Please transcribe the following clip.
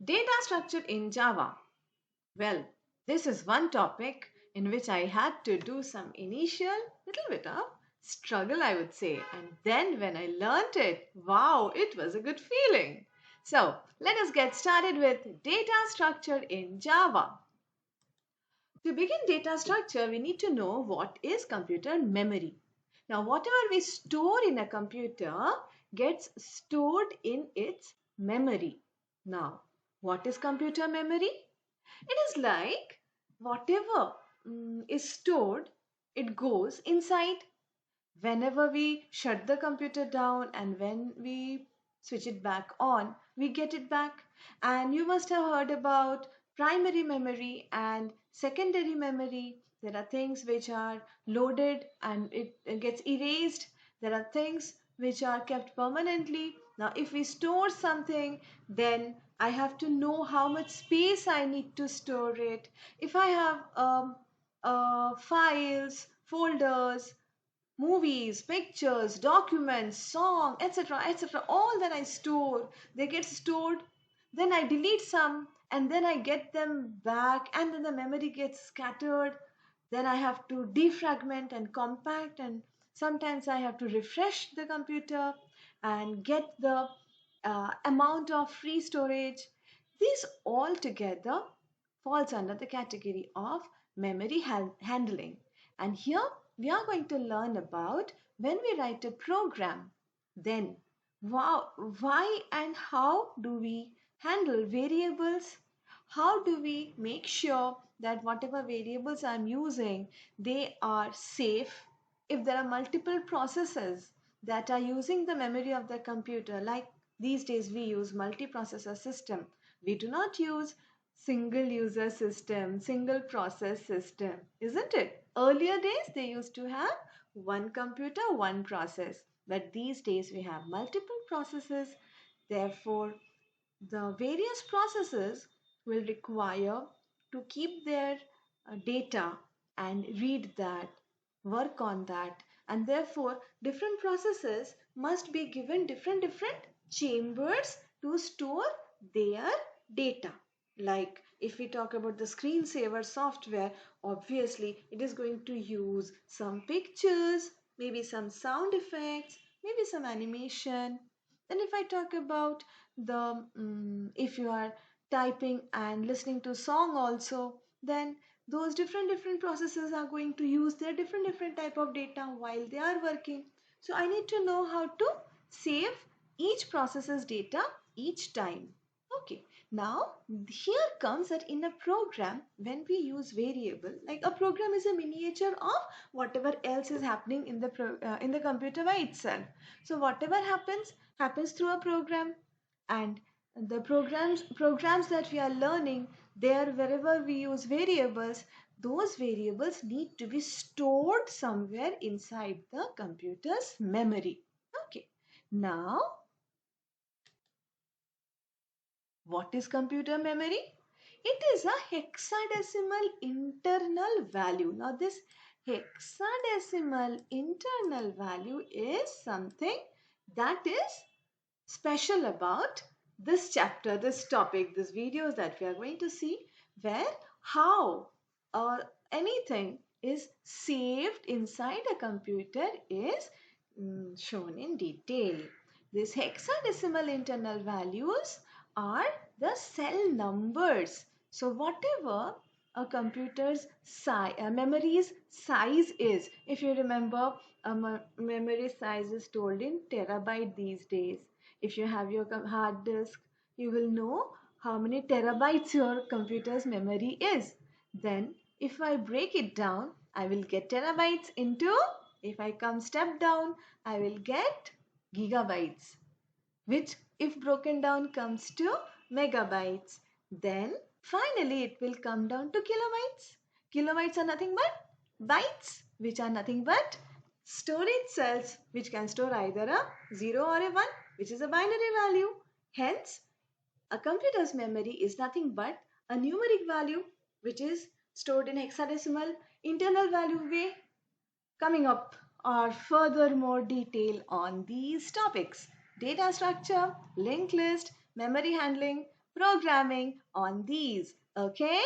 Data structure in Java. Well, this is one topic in which I had to do some initial little bit of struggle, I would say. And then when I learnt it, wow, it was a good feeling. So let us get started with data structure in Java. To begin data structure, we need to know what is computer memory. Now, whatever we store in a computer gets stored in its memory. Now, what is computer memory? It is like whatever is stored, it goes inside. Whenever we shut the computer down and when we switch it back on, we get it back. And you must have heard about primary memory and secondary memory. There are things which are loaded and it gets erased. There are things which are kept permanently. Now, if we store something, then I have to know how much space I need to store it. If I have files, folders, movies, pictures, documents, song, etc., etc., all that I store, they get stored. Then I delete some and then I get them back, and then the memory gets scattered. Then I have to defragment and compact, and sometimes I have to refresh the computer and get the amount of free storage. These all together falls under the category of memory handling. And here we are going to learn about when we write a program, then wow, why and how do we handle variables? How do we make sure that whatever variables I'm using, they are safe? If there are multiple processes that are using the memory of the computer, like these days we use multiprocessor system, we do not use single user system, single process system, isn't it? Earlier days they used to have one computer, one process, but these days we have multiple processes. Therefore, the various processes will require to keep their data and read that, work on that, and therefore different processes must be given different chambers to store their data. Like if we talk about the screensaver software, obviously it is going to use some pictures, maybe some sound effects, maybe some animation. Then if I talk about the if you are typing and listening to song also, then those different processes are going to use their different type of data while they are working. So I need to know how to save each process's data each time. Okay, now here comes that in a program, when we use variable, like a program is a miniature of whatever else is happening in in the computer by itself. So whatever happens through a program, and the programs that we are learning there, wherever we use variables, those variables need to be stored somewhere inside the computer's memory. Okay, now what is computer memory? It is a hexadecimal internal value. Now this hexadecimal internal value is something that is special about this chapter, this topic, this videos that we are going to see, where how anything is saved inside a computer is shown in detail. This hexadecimal internal values are the cell numbers. So whatever a computer's memory's size is, if you remember, memory size is told in terabyte these days. If you have your hard disk, you will know how many terabytes your computer's memory is. Then if I break it down, I will get terabytes into, if I come step down, I will get gigabytes, which if broken down comes to megabytes. Then finally it will come down to kilobytes. Kilobytes are nothing but bytes, which are nothing but storage cells, which can store either a 0 or a 1, which is a binary value. Hence, a computer's memory is nothing but a numeric value which is stored in hexadecimal internal value way. Coming up are further more detail on these topics: data structure, linked list, memory handling, programming on these. Okay?